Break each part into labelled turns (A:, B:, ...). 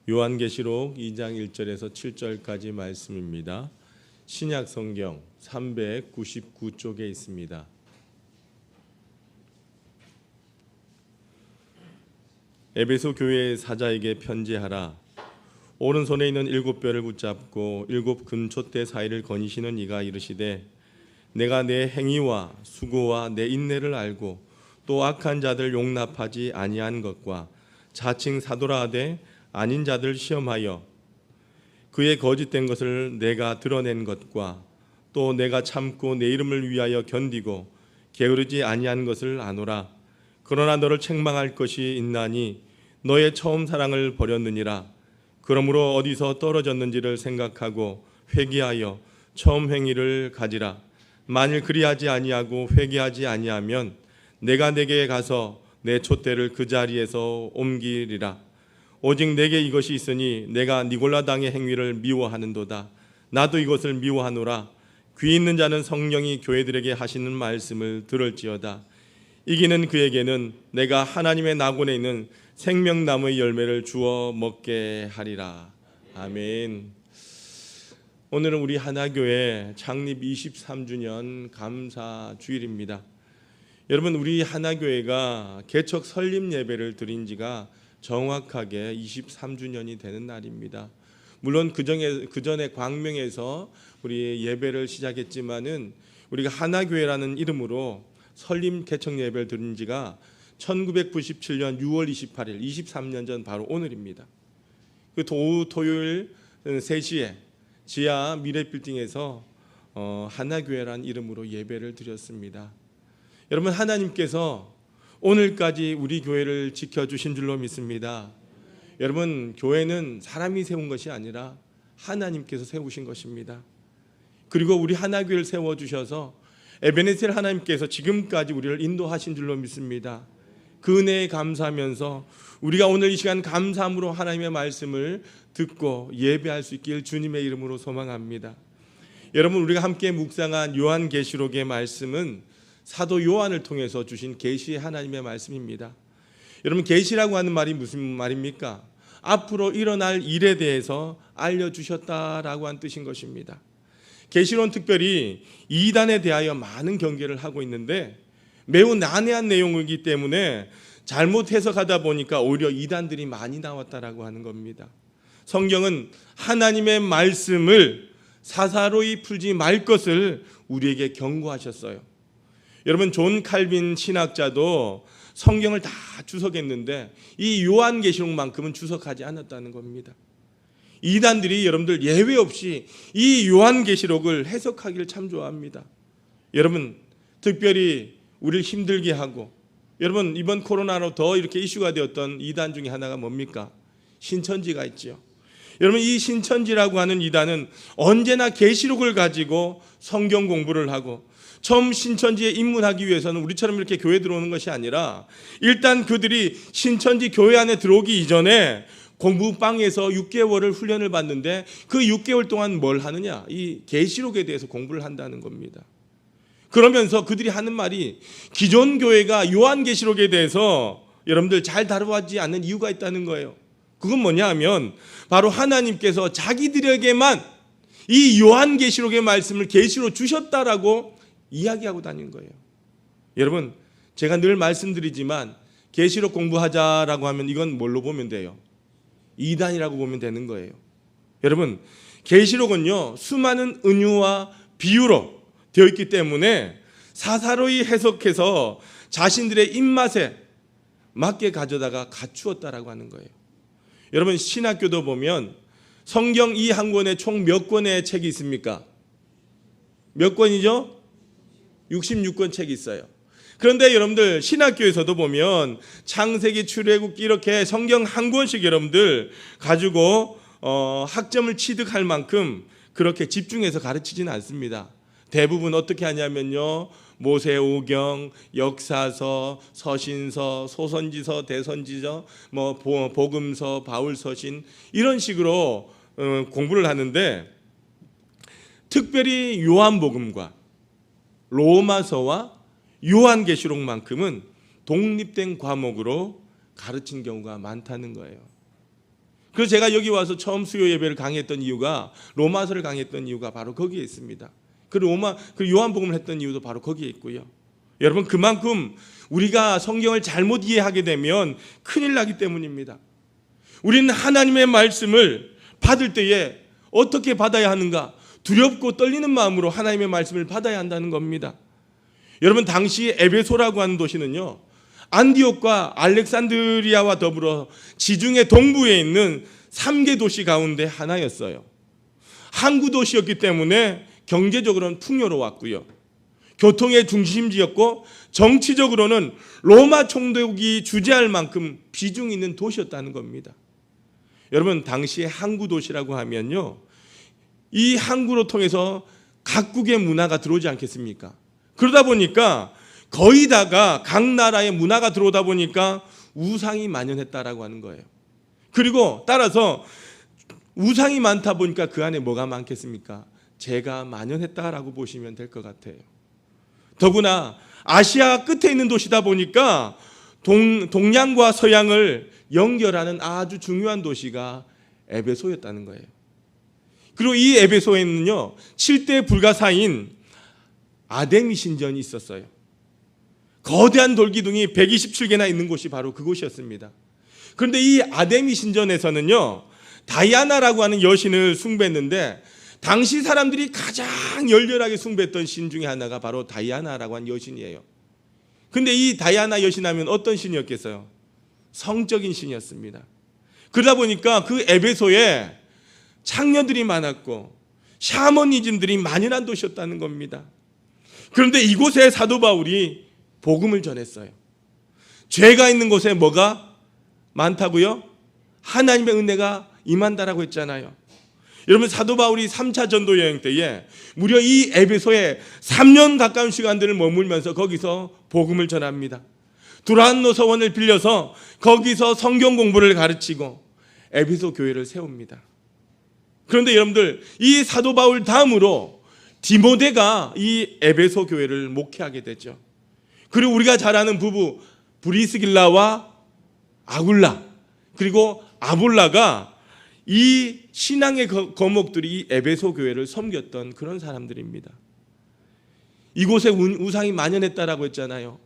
A: 요한계시록 2장 1절에서 7절까지 말씀입니다. 신약 성경 399쪽에 있습니다. 에베소 교회의 사자에게 편지하라. 오른손에 있는 7뼈를 붙잡고 7 금촛대 사이를 거니시는 이가 이르시되 내가 내 행위와 수고와 내 인내를 알고 또 악한 자들 용납하지 아니한 것과 자칭 사도라 하되 아닌 자들 시험하여 그의 거짓된 것을 내가 드러낸 것과 또 내가 참고 내 이름을 위하여 견디고 게으르지 아니한 것을 아노라. 그러나 너를 책망할 것이 있나니 너의 처음 사랑을 버렸느니라. 그러므로 어디서 떨어졌는지를 생각하고 회개하여 처음 행위를 가지라. 만일 그리하지 아니하고 회개하지 아니하면 내가 내게 가서 내 촛대를 그 자리에서 옮기리라. 오직 내게 이것이 있으니 내가 니골라당의 행위를 미워하는도다. 나도 이것을 미워하노라. 귀 있는 자는 성령이 교회들에게 하시는 말씀을 들을지어다. 이기는 그에게는 내가 하나님의 낙원에 있는 생명나무의 열매를 주어 먹게 하리라. 아멘. 오늘은 우리 하나교회 창립 23주년 감사 주일입니다. 여러분, 우리 하나교회가 개척 설립 예배를 드린 지가 정확하게 23주년이 되는 날입니다. 물론 그 전에 광명에서 우리 예배를 시작했지만은 우리가 하나교회라는 이름으로 설립 개척 예배를 드린 지가 1997년 6월 28일 23년 전 바로 오늘입니다. 그 토요일 3시에 지하 미래빌딩에서 하나교회라는 이름으로 예배를 드렸습니다. 여러분, 하나님께서 오늘까지 우리 교회를 지켜주신 줄로 믿습니다. 여러분, 교회는 사람이 세운 것이 아니라 하나님께서 세우신 것입니다. 그리고 우리 하나교회를 세워주셔서 에베네셀 하나님께서 지금까지 우리를 인도하신 줄로 믿습니다. 그 은혜에 감사하면서 우리가 오늘 이 시간 감사함으로 하나님의 말씀을 듣고 예배할 수 있길 주님의 이름으로 소망합니다. 여러분, 우리가 함께 묵상한 요한계시록의 말씀은 사도 요한을 통해서 주신 계시의 하나님의 말씀입니다. 여러분, 계시라고 하는 말이 무슨 말입니까? 앞으로 일어날 일에 대해서 알려주셨다라고 한 뜻인 것입니다. 계시록은 특별히 이단에 대하여 많은 경계를 하고 있는데 매우 난해한 내용이기 때문에 잘못 해석하다 보니까 오히려 이단들이 많이 나왔다라고 하는 겁니다. 성경은 하나님의 말씀을 사사로이 풀지 말 것을 우리에게 경고하셨어요. 여러분, 존 칼빈 신학자도 성경을 다 주석했는데 이 요한계시록만큼은 주석하지 않았다는 겁니다. 이단들이 여러분들 예외 없이 이 요한계시록을 해석하기를 참 좋아합니다. 여러분, 특별히 우리를 힘들게 하고, 여러분, 이번 코로나로 더 이렇게 이슈가 되었던 이단 중에 하나가 뭡니까? 신천지가 있죠. 여러분, 이 신천지라고 하는 이단은 언제나 계시록을 가지고 성경 공부를 하고, 처음 신천지에 입문하기 위해서는 우리처럼 이렇게 교회 들어오는 것이 아니라 일단 그들이 신천지 교회 안에 들어오기 이전에 공부방에서 6개월을 훈련을 받는데 그 6개월 동안 뭘 하느냐? 이 계시록에 대해서 공부를 한다는 겁니다. 그러면서 그들이 하는 말이 기존 교회가 요한계시록에 대해서 여러분들 잘 다루지 않는 이유가 있다는 거예요. 그건 뭐냐 하면 바로 하나님께서 자기들에게만 이 요한계시록의 말씀을 계시로 주셨다라고 이야기하고 다니는 거예요. 여러분, 제가 늘 말씀드리지만 계시록 공부하자라고 하면 이건 뭘로 보면 돼요? 이단이라고 보면 되는 거예요. 여러분, 계시록은요 수많은 은유와 비유로 되어 있기 때문에 사사로이 해석해서 자신들의 입맛에 맞게 가져다가 갖추었다라고 하는 거예요. 여러분, 신학교도 보면 성경 이 한 권에 총 몇 권의 책이 있습니까? 몇 권이죠? 66권 책이 있어요. 그런데 여러분들 신학교에서도 보면 창세기, 출애굽기 이렇게 성경 한 권씩 여러분들 가지고 학점을 취득할 만큼 그렇게 집중해서 가르치지는 않습니다. 대부분 어떻게 하냐면요, 모세오경, 역사서, 서신서, 소선지서, 대선지서, 복음서, 바울서신 이런 식으로 공부를 하는데 특별히 요한복음과 로마서와 요한계시록만큼은 독립된 과목으로 가르친 경우가 많다는 거예요. 그래서 제가 여기 와서 처음 수요 예배를 강의했던 이유가, 로마서를 강의했던 이유가 바로 거기에 있습니다. 그 요한복음을 했던 이유도 바로 거기에 있고요. 여러분, 그만큼 우리가 성경을 잘못 이해하게 되면 큰일 나기 때문입니다. 우리는 하나님의 말씀을 받을 때에 어떻게 받아야 하는가? 두렵고 떨리는 마음으로 하나님의 말씀을 받아야 한다는 겁니다. 여러분, 당시 에베소라고 하는 도시는요, 안디옥과 알렉산드리아와 더불어 지중해 동부에 있는 3개 도시 가운데 하나였어요. 항구 도시였기 때문에 경제적으로는 풍요로웠고요, 교통의 중심지였고, 정치적으로는 로마 총독이 주재할 만큼 비중 있는 도시였다는 겁니다. 여러분, 당시에 항구 도시라고 하면요, 이 항구로 통해서 각국의 문화가 들어오지 않겠습니까? 그러다 보니까 거의 다가 각 나라의 문화가 들어오다 보니까 우상이 만연했다라고 하는 거예요. 그리고 따라서 우상이 많다 보니까 그 안에 뭐가 많겠습니까? 죄가 만연했다라고 보시면 될 것 같아요. 더구나 아시아 끝에 있는 도시다 보니까 동양과 서양을 연결하는 아주 중요한 도시가 에베소였다는 거예요. 그리고 이 에베소에는요, 7대 불가사인 아데미 신전이 있었어요. 거대한 돌기둥이 127개나 있는 곳이 바로 그곳이었습니다. 그런데 이 아데미 신전에서는요, 다이아나라고 하는 여신을 숭배했는데, 당시 사람들이 가장 열렬하게 숭배했던 신 중에 하나가 바로 다이아나라고 하는 여신이에요. 근데 이 다이아나 여신 하면 어떤 신이었겠어요? 성적인 신이었습니다. 그러다 보니까 그 에베소에 창녀들이 많았고 샤머니즘들이 만연한 도시였다는 겁니다. 그런데 이곳에 사도 바울이 복음을 전했어요. 죄가 있는 곳에 뭐가 많다고요? 하나님의 은혜가 임한다라고 했잖아요. 여러분, 사도 바울이 3차 전도 여행 때에 무려 이 에베소에 3년 가까운 시간들을 머물면서 거기서 복음을 전합니다. 두란노 서원을 빌려서 거기서 성경 공부를 가르치고 에베소 교회를 세웁니다. 그런데 여러분들, 이 사도 바울 다음으로 디모데가 이 에베소 교회를 목회하게 되죠. 그리고 우리가 잘 아는 부부 브리스길라와 아굴라, 그리고 아볼라가 이 신앙의 거목들이 이 에베소 교회를 섬겼던 그런 사람들입니다. 이곳에 우상이 만연했다라고 했잖아요.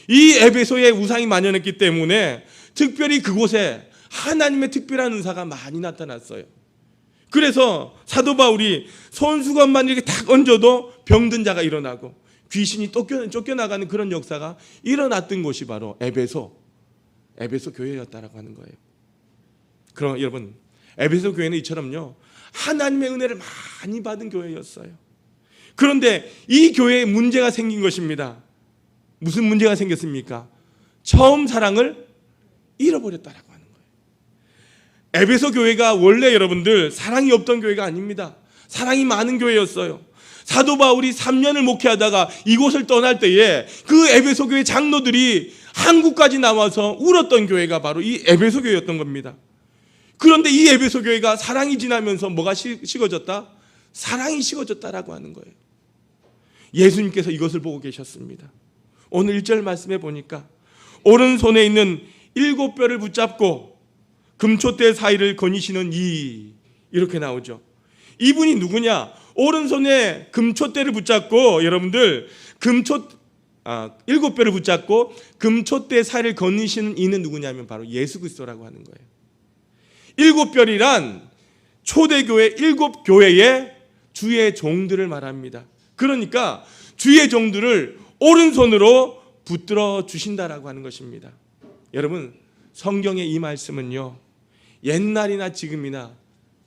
A: 이 에베소에 우상이 만연했기 때문에 특별히 그곳에 하나님의 특별한 은사가 많이 나타났어요. 그래서 사도 바울이 손수건만 이렇게 탁 얹어도 병든 자가 일어나고 귀신이 쫓겨나가는 그런 역사가 일어났던 곳이 바로 에베소 교회였다라고 하는 거예요. 그럼 여러분, 에베소 교회는 이처럼요, 하나님의 은혜를 많이 받은 교회였어요. 그런데 이 교회에 문제가 생긴 것입니다. 무슨 문제가 생겼습니까? 처음 사랑을 잃어버렸다라고 하는 거예요. 에베소 교회가 원래 여러분들 사랑이 없던 교회가 아닙니다. 사랑이 많은 교회였어요. 사도 바울이 3년을 목회하다가 이곳을 떠날 때에 그 에베소 교회 장로들이 한국까지 나와서 울었던 교회가 바로 이 에베소 교회였던 겁니다. 그런데 이 에베소 교회가 사랑이 지나면서 뭐가 식어졌다? 사랑이 식어졌다라고 하는 거예요. 예수님께서 이것을 보고 계셨습니다. 오늘 1절 말씀해 보니까 오른손에 있는 7뼈를 붙잡고 금촛대 사이를 거니시는 이렇게 나오죠. 이분이 누구냐? 오른손에 금촛대를 붙잡고 여러분들 7뼈를 붙잡고 금촛대 사이를 거니시는 이는 누구냐면 바로 예수 그리스도라고 하는 거예요. 7뼈이란 초대교회 7교회의 주의 종들을 말합니다. 그러니까 주의 종들을 오른손으로 붙들어 주신다라고 하는 것입니다. 여러분, 성경의 이 말씀은요, 옛날이나 지금이나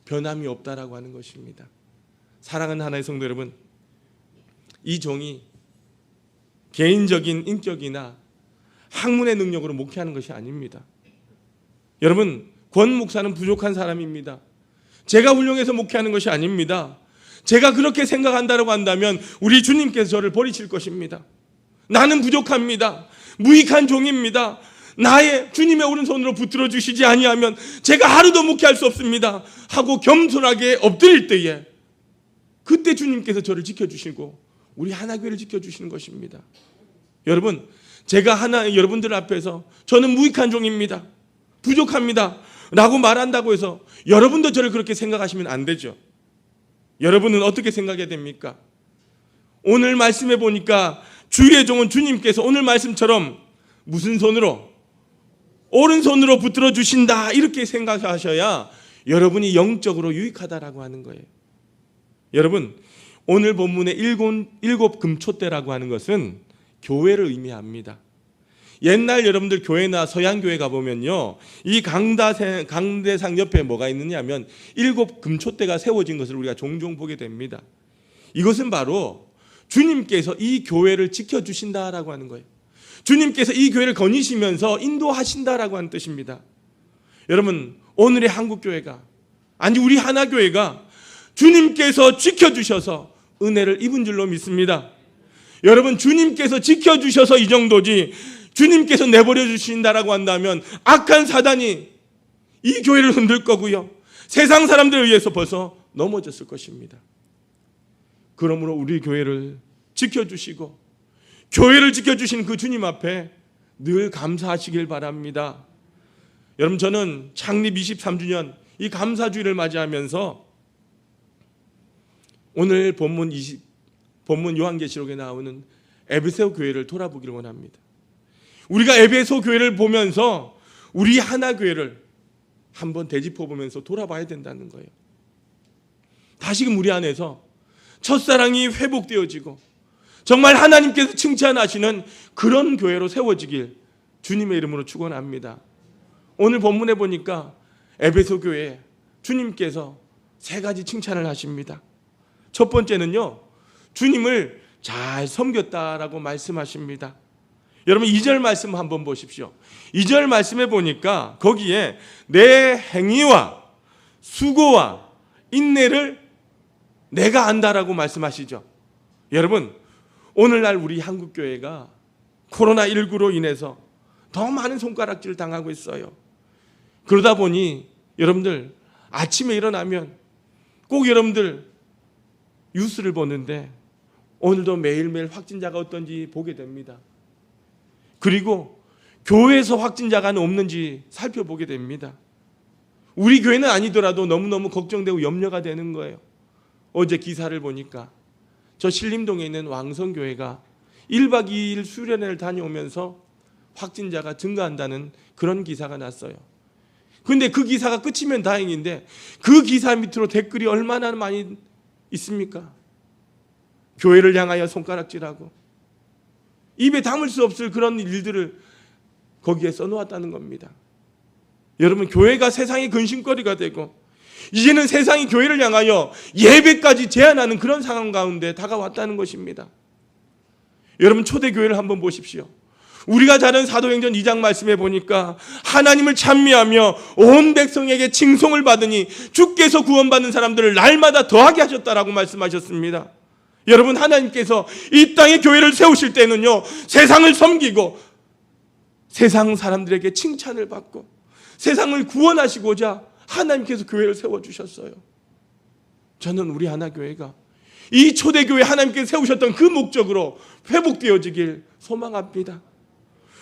A: 변함이 없다라고 하는 것입니다. 사랑하는 하나의 성도 여러분, 이 종이 개인적인 인격이나 학문의 능력으로 목회하는 것이 아닙니다. 여러분, 권 목사는 부족한 사람입니다. 제가 훌륭해서 목회하는 것이 아닙니다. 제가 그렇게 생각한다고 한다면 우리 주님께서 저를 버리실 것입니다. 나는 부족합니다. 무익한 종입니다. 나의 주님의 오른손으로 붙들어 주시지 아니하면 제가 하루도 목회할 수 없습니다 하고 겸손하게 엎드릴 때에 그때 주님께서 저를 지켜주시고 우리 하나교회를 지켜주시는 것입니다. 여러분, 제가 여러분들 앞에서 저는 무익한 종입니다. 부족합니다. 라고 말한다고 해서 여러분도 저를 그렇게 생각하시면 안 되죠. 여러분은 어떻게 생각해야 됩니까? 오늘 말씀해 보니까 주의 종은 주님께서 오늘 말씀처럼 무슨 손으로? 오른손으로 붙들어 주신다, 이렇게 생각하셔야 여러분이 영적으로 유익하다라고 하는 거예요. 여러분, 오늘 본문의 일곱 금촛대라고 하는 것은 교회를 의미합니다. 옛날 여러분들 교회나 서양교회 가보면요, 이 강대상 옆에 뭐가 있느냐 하면 일곱 금촛대가 세워진 것을 우리가 종종 보게 됩니다. 이것은 바로 주님께서 이 교회를 지켜주신다라고 하는 거예요. 주님께서 이 교회를 거니시면서 인도하신다라고 하는 뜻입니다. 여러분, 오늘의 한국교회가, 아니 우리 하나교회가 주님께서 지켜주셔서 은혜를 입은 줄로 믿습니다. 여러분, 주님께서 지켜주셔서 이 정도지, 주님께서 내버려 주신다라고 한다면 악한 사단이 이 교회를 흔들 거고요, 세상 사람들에 의해서 벌써 넘어졌을 것입니다. 그러므로 우리 교회를 지켜주시고 교회를 지켜주신 그 주님 앞에 늘 감사하시길 바랍니다. 여러분, 저는 창립 23주년 이 감사주의를 맞이하면서 오늘 본문 요한계시록에 나오는 에베소 교회를 돌아보기를 원합니다. 우리가 에베소 교회를 보면서 우리 하나교회를 한번 되짚어 보면서 돌아봐야 된다는 거예요. 다시금 우리 안에서 첫사랑이 회복되어지고 정말 하나님께서 칭찬하시는 그런 교회로 세워지길 주님의 이름으로 축원합니다. 오늘 본문에 보니까 에베소 교회에 주님께서 세 가지 칭찬을 하십니다. 첫 번째는요, 주님을 잘 섬겼다라고 말씀하십니다. 여러분, 2절 말씀 한번 보십시오. 2절 말씀에 보니까 거기에 내 행위와 수고와 인내를 내가 안다라고 말씀하시죠. 여러분, 오늘날 우리 한국교회가 코로나19로 인해서 더 많은 손가락질을 당하고 있어요. 그러다 보니 여러분들 아침에 일어나면 꼭 여러분들 뉴스를 보는데 오늘도 매일매일 확진자가 어떤지 보게 됩니다. 그리고 교회에서 확진자가 없는지 살펴보게 됩니다. 우리 교회는 아니더라도 너무너무 걱정되고 염려가 되는 거예요. 어제 기사를 보니까 저 신림동에 있는 왕성교회가 1박 2일 수련회를 다녀오면서 확진자가 증가한다는 그런 기사가 났어요. 그런데 그 기사가 끝이면 다행인데 그 기사 밑으로 댓글이 얼마나 많이 있습니까? 교회를 향하여 손가락질하고 입에 담을 수 없을 그런 일들을 거기에 써놓았다는 겁니다. 여러분, 교회가 세상의 근심거리가 되고 이제는 세상이 교회를 향하여 예배까지 제한하는 그런 상황 가운데 다가왔다는 것입니다. 여러분, 초대교회를 한번 보십시오. 우리가 잘 아는 사도행전 2장 말씀에 보니까 하나님을 찬미하며 온 백성에게 칭송을 받으니 주께서 구원받는 사람들을 날마다 더하게 하셨다라고 말씀하셨습니다. 여러분, 하나님께서 이 땅에 교회를 세우실 때는요, 세상을 섬기고 세상 사람들에게 칭찬을 받고 세상을 구원하시고자 하나님께서 교회를 세워주셨어요. 저는 우리 하나교회가 이 초대교회 하나님께서 세우셨던 그 목적으로 회복되어지길 소망합니다.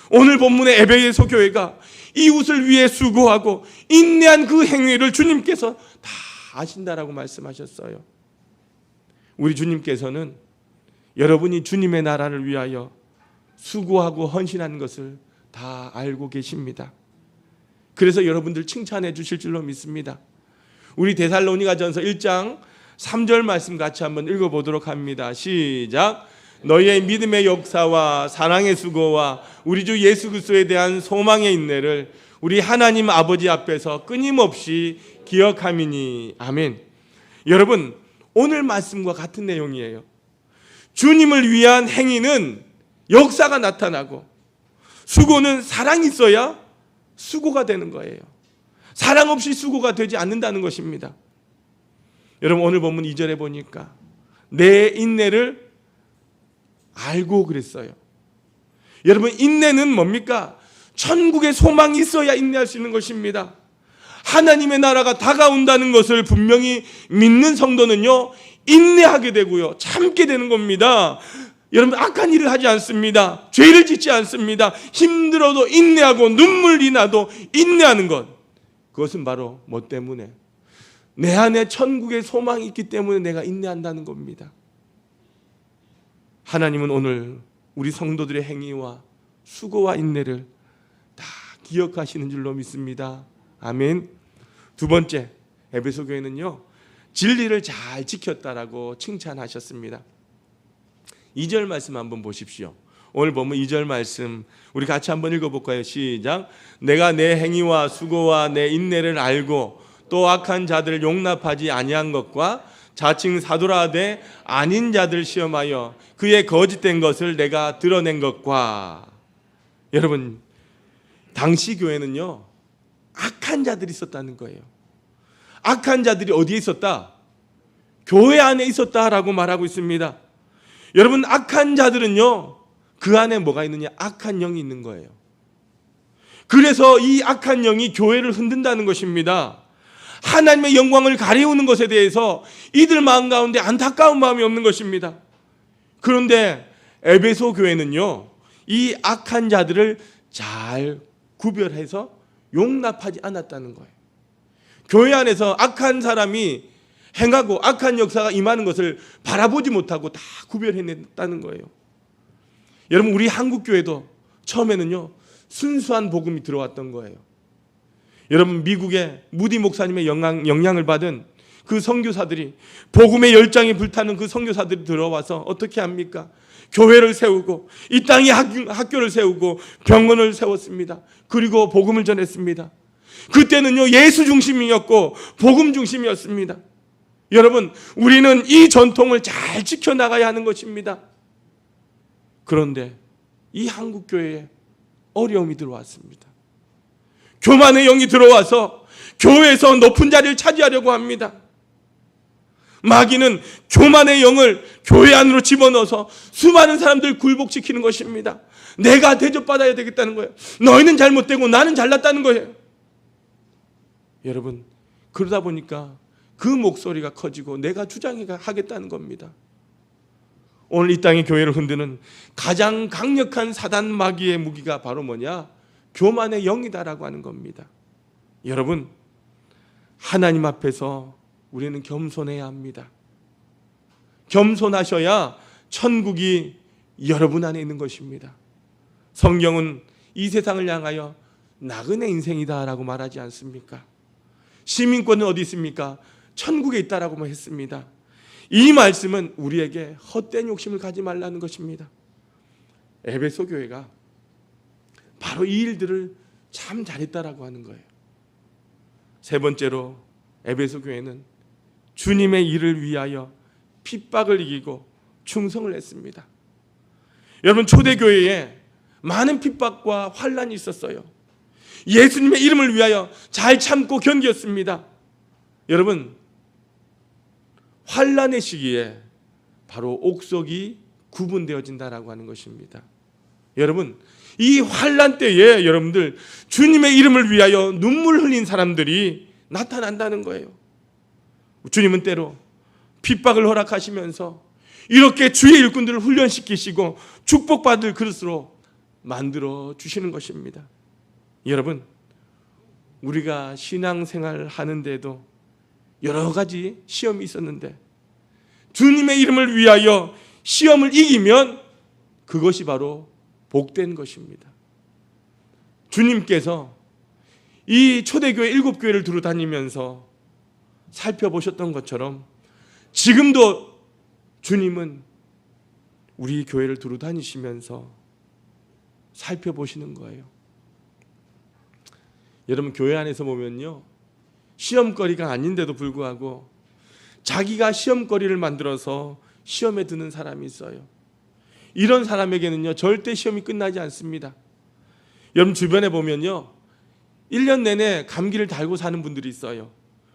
A: 오늘 본문의 에베소 교회가 이웃을 위해 수고하고 인내한 그 행위를 주님께서 다 아신다라고 말씀하셨어요. 우리 주님께서는 여러분이 주님의 나라를 위하여 수고하고 헌신하는 것을 다 알고 계십니다. 그래서 여러분들 칭찬해 주실 줄로 믿습니다. 우리 데살로니가전서 1장 3절 말씀 같이 한번 읽어보도록 합니다. 시작. 너희의 믿음의 역사와 사랑의 수고와 우리 주 예수 그리스도에 대한 소망의 인내를 우리 하나님 아버지 앞에서 끊임없이 기억함이니. 아멘. 여러분, 오늘 말씀과 같은 내용이에요. 주님을 위한 행위는 역사가 나타나고 수고는 사랑이 있어야 수고가 되는 거예요. 사랑 없이 수고가 되지 않는다는 것입니다. 여러분, 오늘 본문 2절에 보니까 내 인내를 알고 그랬어요. 여러분, 인내는 뭡니까? 천국의 소망이 있어야 인내할 수 있는 것입니다. 하나님의 나라가 다가온다는 것을 분명히 믿는 성도는요, 인내하게 되고요, 참게 되는 겁니다. 여러분, 악한 일을 하지 않습니다. 죄를 짓지 않습니다. 힘들어도 인내하고 눈물이 나도 인내하는 것, 그것은 바로 뭐 때문에? 내 안에 천국의 소망이 있기 때문에 내가 인내한다는 겁니다. 하나님은 오늘 우리 성도들의 행위와 수고와 인내를 다 기억하시는 줄로 믿습니다. 아멘. 두 번째, 에베소 교회는요, 진리를 잘 지켰다라고 칭찬하셨습니다. 2절 말씀 한번 보십시오. 오늘 보면 2절 말씀 우리 같이 한번 읽어볼까요? 시작. 내가 내 행위와 수고와 내 인내를 알고 또 악한 자들을 용납하지 아니한 것과 자칭 사도라 하되 아닌 자들 시험하여 그의 거짓된 것을 내가 드러낸 것과. 여러분, 당시 교회는요, 악한 자들이 있었다는 거예요. 악한 자들이 어디에 있었다? 교회 안에 있었다라고 말하고 있습니다. 여러분, 악한 자들은요, 그 안에 뭐가 있느냐? 악한 영이 있는 거예요. 그래서 이 악한 영이 교회를 흔든다는 것입니다. 하나님의 영광을 가리우는 것에 대해서 이들 마음 가운데 안타까운 마음이 없는 것입니다. 그런데 에베소 교회는요, 이 악한 자들을 잘 구별해서 용납하지 않았다는 거예요. 교회 안에서 악한 사람이 행하고 악한 역사가 임하는 것을 바라보지 못하고 다 구별해냈다는 거예요. 여러분, 우리 한국 교회도 처음에는요, 순수한 복음이 들어왔던 거예요. 여러분, 미국의 무디 목사님의 영향을 받은 그 선교사들이, 복음의 열정이 불타는 그 선교사들이 들어와서 어떻게 합니까? 교회를 세우고 이 땅에 학교를 세우고 병원을 세웠습니다. 그리고 복음을 전했습니다. 그때는요, 예수 중심이었고 복음 중심이었습니다. 여러분, 우리는 이 전통을 잘 지켜나가야 하는 것입니다. 그런데 이 한국 교회에 어려움이 들어왔습니다. 교만의 영이 들어와서 교회에서 높은 자리를 차지하려고 합니다. 마귀는 교만의 영을 교회 안으로 집어넣어서 수많은 사람들을 굴복시키는 것입니다. 내가 대접받아야 되겠다는 거예요. 너희는 잘못되고 나는 잘났다는 거예요. 여러분, 그러다 보니까 그 목소리가 커지고 내가 주장하겠다는 겁니다. 오늘 이 땅의 교회를 흔드는 가장 강력한 사단 마귀의 무기가 바로 뭐냐? 교만의 영이다라고 하는 겁니다. 여러분, 하나님 앞에서 우리는 겸손해야 합니다. 겸손하셔야 천국이 여러분 안에 있는 것입니다. 성경은 이 세상을 향하여 나그네 인생이다라고 말하지 않습니까? 시민권은 어디 있습니까? 천국에 있다라고 했습니다. 이 말씀은 우리에게 헛된 욕심을 가지 말라는 것입니다. 에베소 교회가 바로 이 일들을 참 잘했다라고 하는 거예요. 세 번째로, 에베소 교회는 주님의 일을 위하여 핍박을 이기고 충성을 했습니다. 여러분, 초대교회에 많은 핍박과 환난이 있었어요. 예수님의 이름을 위하여 잘 참고 견뎠습니다. 여러분, 환난의 시기에 바로 옥석이 구분되어진다라고 하는 것입니다. 여러분, 이 환난 때에 여러분들 주님의 이름을 위하여 눈물 흘린 사람들이 나타난다는 거예요. 주님은 때로 핍박을 허락하시면서 이렇게 주의 일꾼들을 훈련시키시고 축복받을 그릇으로 만들어 주시는 것입니다. 여러분, 우리가 신앙생활 하는데도 여러 가지 시험이 있었는데 주님의 이름을 위하여 시험을 이기면 그것이 바로 복된 것입니다. 주님께서 이 초대교회 7교회를 두루 다니면서 살펴보셨던 것처럼 지금도 주님은 우리 교회를 두루 다니시면서 살펴보시는 거예요. 여러분, 교회 안에서 보면요, 시험거리가 아닌데도 불구하고 자기가 시험거리를 만들어서 시험에 드는 사람이 있어요. 이런 사람에게는요, 절대 시험이 끝나지 않습니다. 여러분, 주변에 보면요, 1년 내내 감기를 달고 사는 분들이 있어요.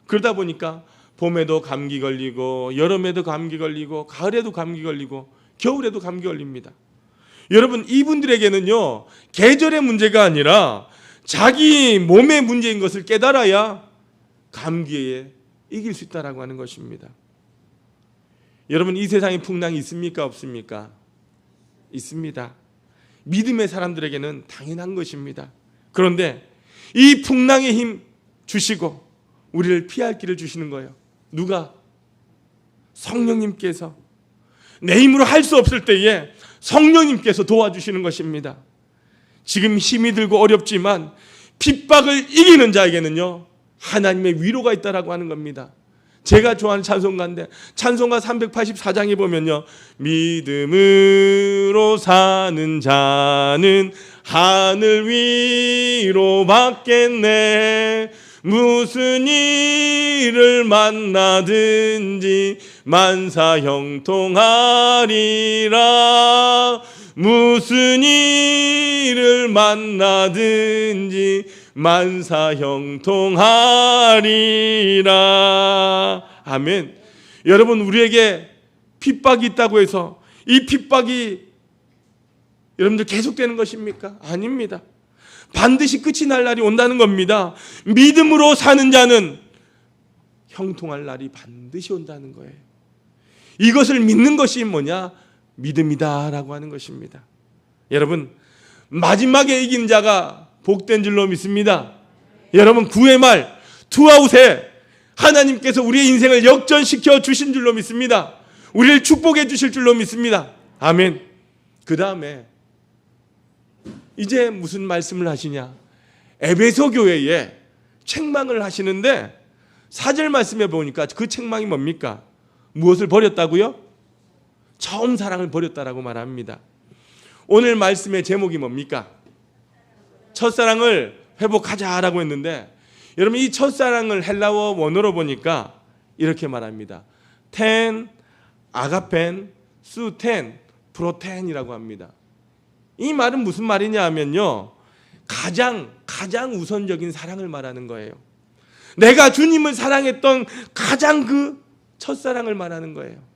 A: 그러다 보니까 봄에도 감기 걸리고 여름에도 감기 걸리고 가을에도 감기 걸리고 겨울에도 감기 걸립니다. 여러분, 이분들에게는요, 계절의 문제가 아니라 자기 몸의 문제인 것을 깨달아야 감기에 이길 수 있다라고 하는 것입니다. 여러분, 이 세상에 풍랑이 있습니까? 없습니까? 있습니다. 믿음의 사람들에게는 당연한 것입니다. 그런데 이 풍랑의 힘, 주시고 우리를 피할 길을 주시는 거예요. 누가? 성령님께서. 내 힘으로 할 수 없을 때에 성령님께서 도와주시는 것입니다. 지금 힘이 들고 어렵지만 핍박을 이기는 자에게는요, 하나님의 위로가 있다라고 하는 겁니다. 제가 좋아하는 찬송가인데 찬송가 384장에 보면요, 믿음으로 사는 자는 하늘 위로 받겠네. 무슨 일을 만나든지 만사 형통하리라. 무슨 일을 만나든지 만사 형통하리라. 아멘. 여러분, 우리에게 핍박이 있다고 해서 이 핍박이 여러분들 계속되는 것입니까? 아닙니다. 반드시 끝이 날 날이 온다는 겁니다. 믿음으로 사는 자는 형통할 날이 반드시 온다는 거예요. 이것을 믿는 것이 뭐냐? 믿음이다라고 하는 것입니다. 여러분, 마지막에 이긴 자가 복된 줄로 믿습니다. 여러분, 9회 말 투아웃에 하나님께서 우리의 인생을 역전시켜 주신 줄로 믿습니다. 우리를 축복해 주실 줄로 믿습니다. 아멘. 그 다음에 이제 무슨 말씀을 하시냐? 에베소 교회에 책망을 하시는데 4절 말씀에 보니까 그 책망이 뭡니까? 무엇을 버렸다고요? 처음 사랑을 버렸다라고 말합니다. 오늘 말씀의 제목이 뭡니까? 첫사랑을 회복하자라고 했는데, 여러분, 이 첫사랑을 헬라어 원어로 보니까 이렇게 말합니다. 텐, 아가펜, 수텐, 프로텐이라고 합니다. 이 말은 무슨 말이냐 하면요, 가장 우선적인 사랑을 말하는 거예요. 내가 주님을 사랑했던 가장 그 첫사랑을 말하는 거예요.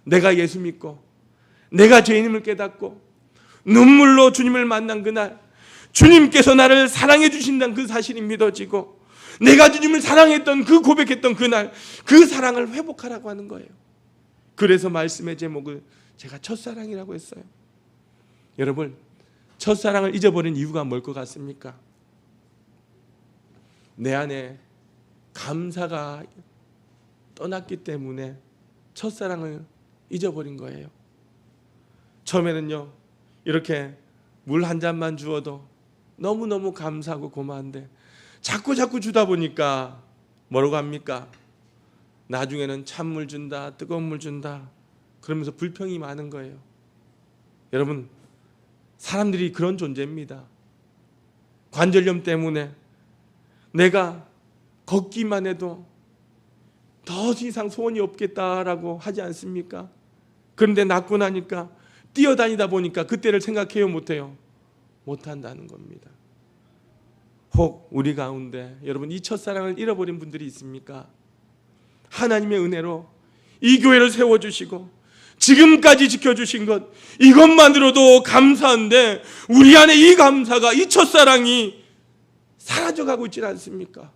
A: 내가 예수 믿고 내가 죄인임을 깨닫고 눈물로 주님을 만난 그날, 주님께서 나를 사랑해 주신다는 그 사실이 믿어지고 내가 주님을 사랑했던 그 고백했던 그날, 그 사랑을 회복하라고 하는 거예요. 그래서 말씀의 제목을 제가 첫사랑이라고 했어요. 여러분, 첫사랑을 잊어버린 이유가 뭘 것 같습니까? 내 안에 감사가 떠났기 때문에 첫사랑을 잊어버린 거예요. 처음에는요, 이렇게 물 한 잔만 주어도 너무너무 감사하고 고마운데 자꾸 주다 보니까 뭐라고 합니까? 나중에는 찬물 준다, 뜨거운 물 준다, 그러면서 불평이 많은 거예요. 여러분, 사람들이 그런 존재입니다. 관절염 때문에 내가 걷기만 해도 더 이상 소원이 없겠다라고 하지 않습니까? 그런데 낫고 나니까 뛰어다니다 보니까 그때를 생각해요, 못해요? 못한다는 겁니다. 혹 우리 가운데 여러분, 이 첫사랑을 잃어버린 분들이 있습니까? 하나님의 은혜로 이 교회를 세워주시고 지금까지 지켜주신 것, 이것만으로도 감사한데 우리 안에 이 감사가, 이 첫사랑이 사라져가고 있지 않습니까?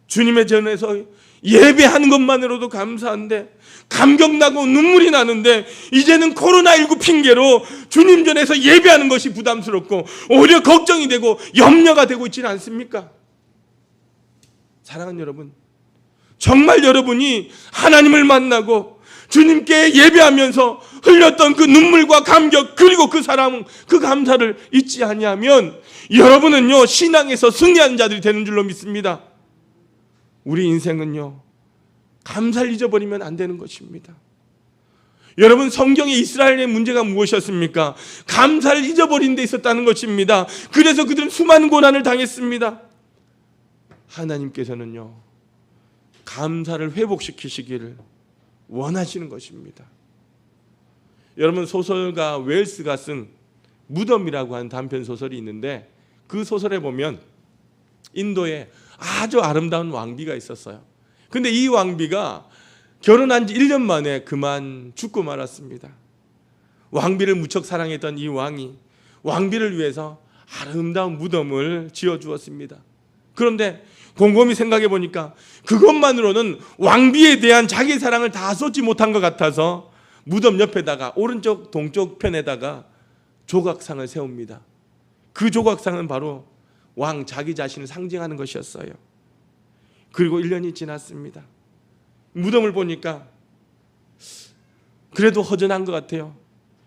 A: 주님의 전에서 예배하는 것만으로도 감사한데, 감격나고 눈물이 나는데 이제는 코로나19 핑계로 주님 전에서 예배하는 것이 부담스럽고 오히려 걱정이 되고 염려가 되고 있지 않습니까? 사랑하는 여러분, 정말 여러분이 하나님을 만나고 주님께 예배하면서 흘렸던 그 눈물과 감격, 그리고 그 사랑, 그 감사를 잊지 아니하면 여러분은요, 신앙에서 승리하는 자들이 되는 줄로 믿습니다. 우리 인생은요, 감사를 잊어버리면 안 되는 것입니다. 여러분, 성경의 이스라엘의 문제가 무엇이었습니까? 감사를 잊어버린 데 있었다는 것입니다. 그래서 그들은 수많은 고난을 당했습니다. 하나님께서는요, 감사를 회복시키시기를 원하시는 것입니다. 여러분, 소설가 웰스가 쓴 무덤이라고 하는 단편 소설이 있는데, 그 소설에 보면 인도에 아주 아름다운 왕비가 있었어요. 근데 이 왕비가 결혼한 지 1년 만에 그만 죽고 말았습니다. 왕비를 무척 사랑했던 이 왕이 왕비를 위해서 아름다운 무덤을 지어주었습니다. 그런데 곰곰이 생각해 보니까 그것만으로는 왕비에 대한 자기 사랑을 다 쏟지 못한 것 같아서 무덤 옆에다가 오른쪽 동쪽 편에다가 조각상을 세웁니다. 그 조각상은 바로 왕 자기 자신을 상징하는 것이었어요. 그리고 1년이 지났습니다. 무덤을 보니까 그래도 허전한 것 같아요.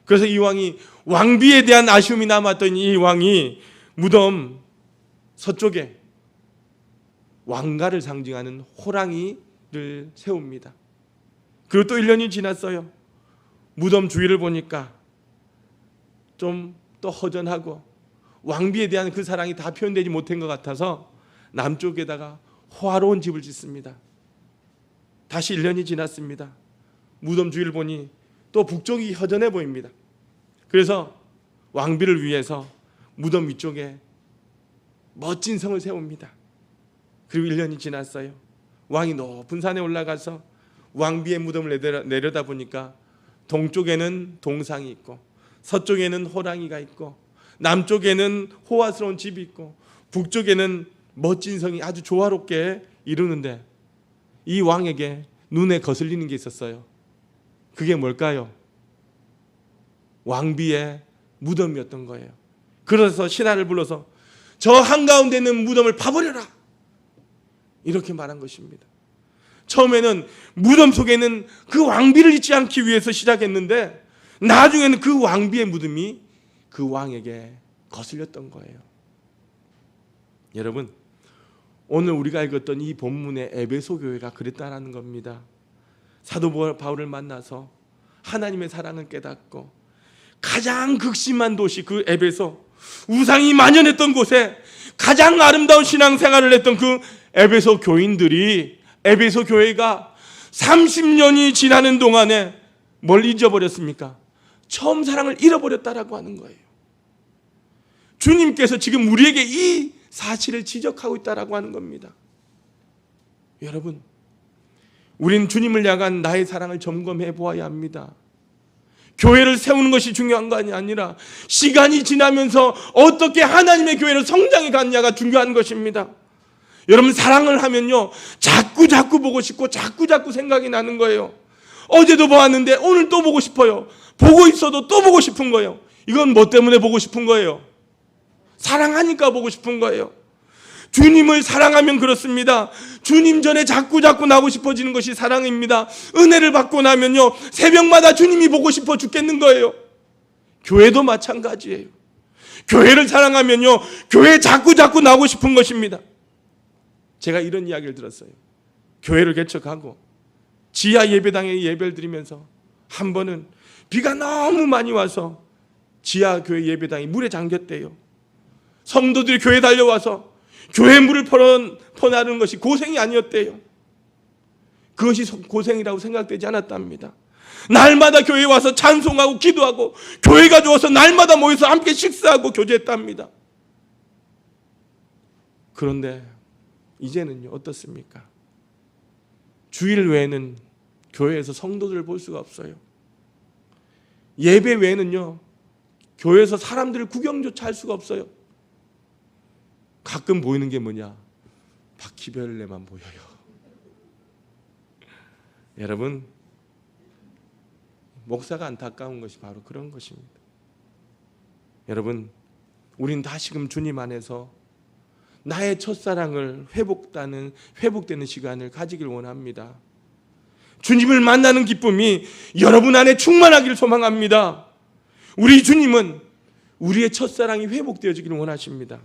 A: 그래서 이 왕이 왕비에 대한 아쉬움이 남았던 이 왕이 무덤 서쪽에 왕가를 상징하는 호랑이를 세웁니다. 그리고 또 1년이 지났어요. 무덤 주위를 보니까 좀 또 허전하고 왕비에 대한 그 사랑이 다 표현되지 못한 것 같아서 남쪽에다가 호화로운 집을 짓습니다. 다시 1년이 지났습니다. 무덤 주위를 보니 또 북쪽이 허전해 보입니다. 그래서 왕비를 위해서 무덤 위쪽에 멋진 성을 세웁니다. 그리고 1년이 지났어요. 왕이 높은 산에 올라가서 왕비의 무덤을 내려다 보니까 동쪽에는 동상이 있고 서쪽에는 호랑이가 있고 남쪽에는 호화스러운 집이 있고 북쪽에는 멋진 성이 아주 조화롭게 이루는데 이 왕에게 눈에 거슬리는 게 있었어요. 그게 뭘까요? 왕비의 무덤이었던 거예요. 그래서 신하를 불러서 저 한가운데 있는 무덤을 파버려라, 이렇게 말한 것입니다. 처음에는 무덤 속에 있는 그 왕비를 잊지 않기 위해서 시작했는데 나중에는 그 왕비의 무덤이 그 왕에게 거슬렸던 거예요. 여러분, 오늘 우리가 읽었던 이 본문의 에베소 교회가 그랬다는 겁니다. 사도 바울을 만나서 하나님의 사랑을 깨닫고 가장 극심한 도시 그 에베소, 우상이 만연했던 곳에 가장 아름다운 신앙생활을 했던 그 에베소 교인들이, 에베소 교회가 30년이 지나는 동안에 뭘 잊어버렸습니까? 처음 사랑을 잃어버렸다라고 하는 거예요. 주님께서 지금 우리에게 이 사실을 지적하고 있다라고 하는 겁니다. 여러분, 우린 주님을 향한 나의 사랑을 점검해 보아야 합니다. 교회를 세우는 것이 중요한 거 아니라 시간이 지나면서 어떻게 하나님의 교회를 성장해 갔냐가 중요한 것입니다. 여러분, 사랑을 하면요 자꾸 보고 싶고 자꾸 생각이 나는 거예요. 어제도 보았는데 오늘 또 보고 싶어요. 보고 있어도 또 보고 싶은 거예요. 이건 뭐 때문에 보고 싶은 거예요? 사랑하니까 보고 싶은 거예요. 주님을 사랑하면 그렇습니다. 주님 전에 자꾸 나고 싶어지는 것이 사랑입니다. 은혜를 받고 나면요 새벽마다 주님이 보고 싶어 죽겠는 거예요. 교회도 마찬가지예요. 교회를 사랑하면요 교회에 자꾸 나고 싶은 것입니다. 제가 이런 이야기를 들었어요. 교회를 개척하고 지하 예배당에 예배를 드리면서 한 번은 비가 너무 많이 와서 지하 교회 예배당이 물에 잠겼대요. 성도들이 교회에 달려와서 교회 물을 퍼나르는 것이 고생이 아니었대요. 그것이 고생이라고 생각되지 않았답니다. 날마다 교회에 와서 찬송하고 기도하고 교회가 좋아서 날마다 모여서 함께 식사하고 교제했답니다. 그런데 이제는요 어떻습니까? 주일 외에는 교회에서 성도들을 볼 수가 없어요. 예배 외에는요 교회에서 사람들을 구경조차 할 수가 없어요. 가끔 보이는 게 뭐냐? 바퀴벌레만 보여요. 여러분, 목사가 안타까운 것이 바로 그런 것입니다. 여러분, 우린 다시금 주님 안에서 나의 첫사랑을 회복되는 시간을 가지길 원합니다. 주님을 만나는 기쁨이 여러분 안에 충만하기를 소망합니다. 우리 주님은 우리의 첫사랑이 회복되어지기를 원하십니다.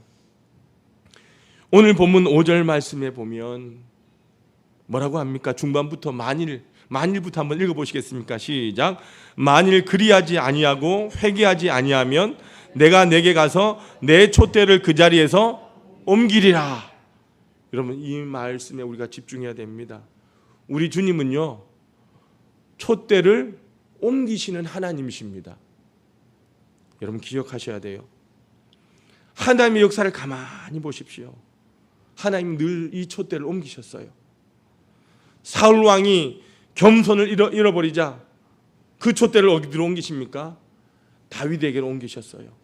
A: 오늘 본문 5절 말씀에 보면 뭐라고 합니까? 중반부터 만일부터 한번 읽어보시겠습니까? 시작. 만일 그리하지 아니하고 회개하지 아니하면 내가 내게 가서 내 촛대를 그 자리에서 옮기리라. 여러분, 이 말씀에 우리가 집중해야 됩니다. 우리 주님은요 촛대를 옮기시는 하나님이십니다. 여러분 기억하셔야 돼요. 하나님의 역사를 가만히 보십시오. 하나님 늘 이 촛대를 옮기셨어요. 사울 왕이 겸손을 잃어버리자 그 촛대를 어디로 옮기십니까? 다윗에게로 옮기셨어요.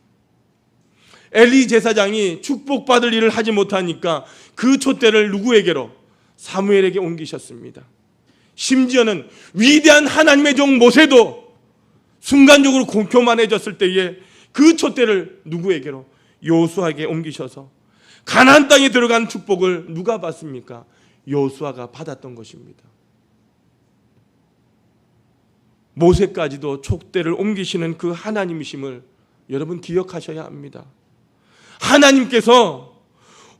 A: 엘리 제사장이 축복받을 일을 하지 못하니까 그 촛대를 누구에게로? 사무엘에게 옮기셨습니다. 심지어는 위대한 하나님의 종 모세도 순간적으로 교만해졌을 때에 그 촛대를 누구에게로? 여호수아에게 옮기셔서 가나안 땅에 들어간 축복을 누가 받습니까? 여호수아가 받았던 것입니다. 모세까지도 촛대를 옮기시는 그 하나님이심을 여러분 기억하셔야 합니다. 하나님께서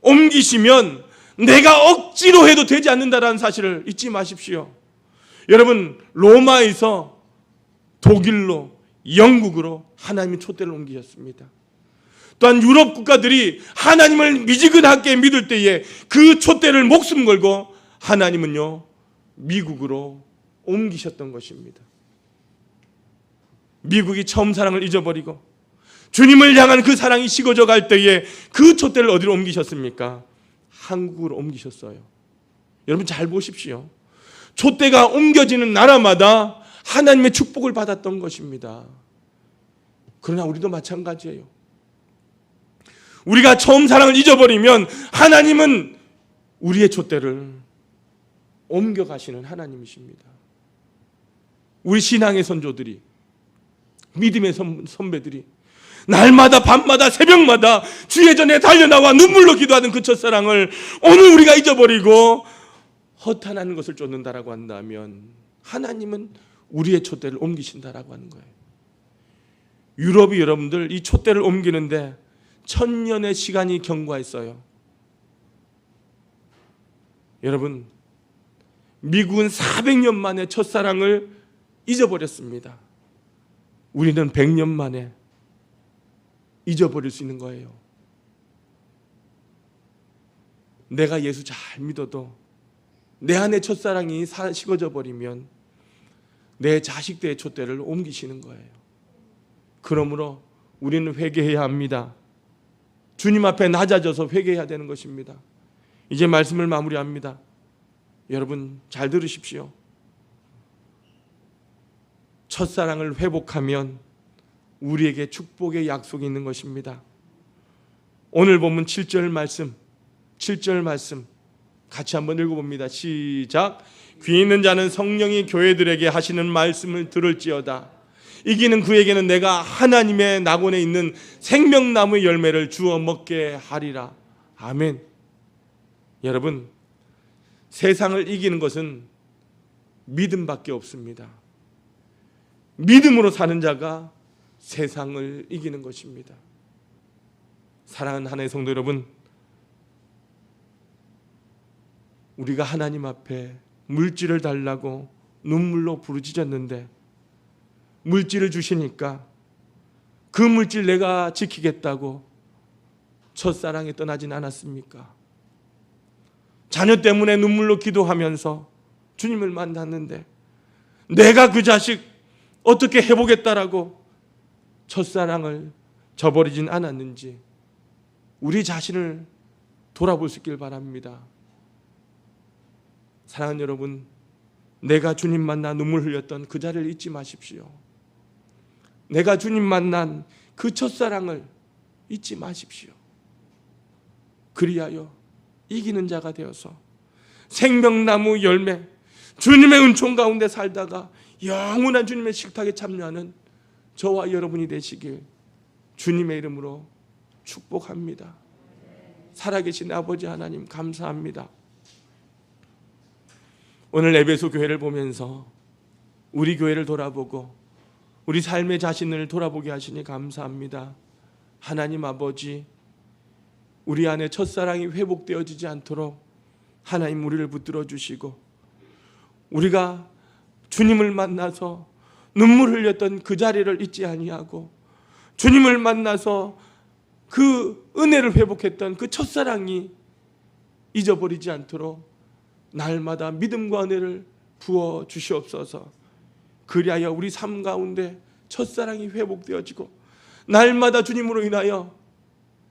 A: 옮기시면 내가 억지로 해도 되지 않는다라는 사실을 잊지 마십시오. 여러분, 로마에서 독일로, 영국으로 하나님이 촛대를 옮기셨습니다. 또한 유럽 국가들이 하나님을 미지근하게 믿을 때에 그 촛대를 목숨 걸고 하나님은요, 미국으로 옮기셨던 것입니다. 미국이 처음 사랑을 잊어버리고 주님을 향한 그 사랑이 식어져 갈 때에 그 촛대를 어디로 옮기셨습니까? 한국으로 옮기셨어요. 여러분 잘 보십시오. 촛대가 옮겨지는 나라마다 하나님의 축복을 받았던 것입니다. 그러나 우리도 마찬가지예요. 우리가 처음 사랑을 잊어버리면 하나님은 우리의 촛대를 옮겨가시는 하나님이십니다. 우리 신앙의 선조들이, 믿음의 선배들이 날마다 밤마다 새벽마다 주의 전에 달려나와 눈물로 기도하는 그 첫사랑을 오늘 우리가 잊어버리고 허탄한 것을 쫓는다라고 한다면 하나님은 우리의 촛대를 옮기신다라고 하는 거예요. 유럽이 여러분들 이 촛대를 옮기는데 1000년의 시간이 경과했어요. 여러분, 미국은 400년 만에 첫사랑을 잊어버렸습니다. 우리는 100년 만에 잊어버릴 수 있는 거예요. 내가 예수 잘 믿어도 내 안에 첫사랑이 식어져 버리면 내 자식들의 촛대를 옮기시는 거예요. 그러므로 우리는 회개해야 합니다. 주님 앞에 낮아져서 회개해야 되는 것입니다. 이제 말씀을 마무리합니다. 여러분 잘 들으십시오. 첫사랑을 회복하면 우리에게 축복의 약속이 있는 것입니다. 오늘 본문 7절 말씀 같이 한번 읽어봅니다. 시작. 귀 있는 자는 성령이 교회들에게 하시는 말씀을 들을지어다. 이기는 그에게는 내가 하나님의 낙원에 있는 생명나무의 열매를 주어 먹게 하리라. 아멘. 여러분, 세상을 이기는 것은 믿음밖에 없습니다. 믿음으로 사는 자가 세상을 이기는 것입니다. 사랑하는 하나님의 성도 여러분, 우리가 하나님 앞에 물질을 달라고 눈물로 부르짖었는데 물질을 주시니까 그 물질 내가 지키겠다고 첫사랑에 떠나진 않았습니까? 자녀 때문에 눈물로 기도하면서 주님을 만났는데 내가 그 자식 어떻게 해보겠다라고 첫사랑을 저버리진 않았는지 우리 자신을 돌아볼 수 있길 바랍니다. 사랑하는 여러분, 내가 주님 만나 눈물 흘렸던 그 자리를 잊지 마십시오. 내가 주님 만난 그 첫사랑을 잊지 마십시오. 그리하여 이기는 자가 되어서 생명나무 열매, 주님의 은총 가운데 살다가 영원한 주님의 식탁에 참여하는 저와 여러분이 되시길 주님의 이름으로 축복합니다. 살아계신 아버지 하나님 감사합니다. 오늘 에베소 교회를 보면서 우리 교회를 돌아보고 우리 삶의 자신을 돌아보게 하시니 감사합니다. 하나님 아버지, 우리 안에 첫사랑이 회복되어지지 않도록 하나님 우리를 붙들어 주시고 우리가 주님을 만나서 눈물 흘렸던 그 자리를 잊지 아니하고 주님을 만나서 그 은혜를 회복했던 그 첫사랑이 잊어버리지 않도록 날마다 믿음과 은혜를 부어 주시옵소서. 그리하여 우리 삶 가운데 첫사랑이 회복되어지고 날마다 주님으로 인하여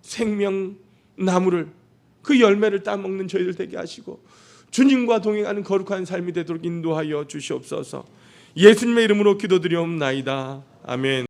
A: 생명나무를 그 열매를 따먹는 저희들 되게 하시고 주님과 동행하는 거룩한 삶이 되도록 인도하여 주시옵소서. 예수님의 이름으로 기도드리옵나이다. 아멘.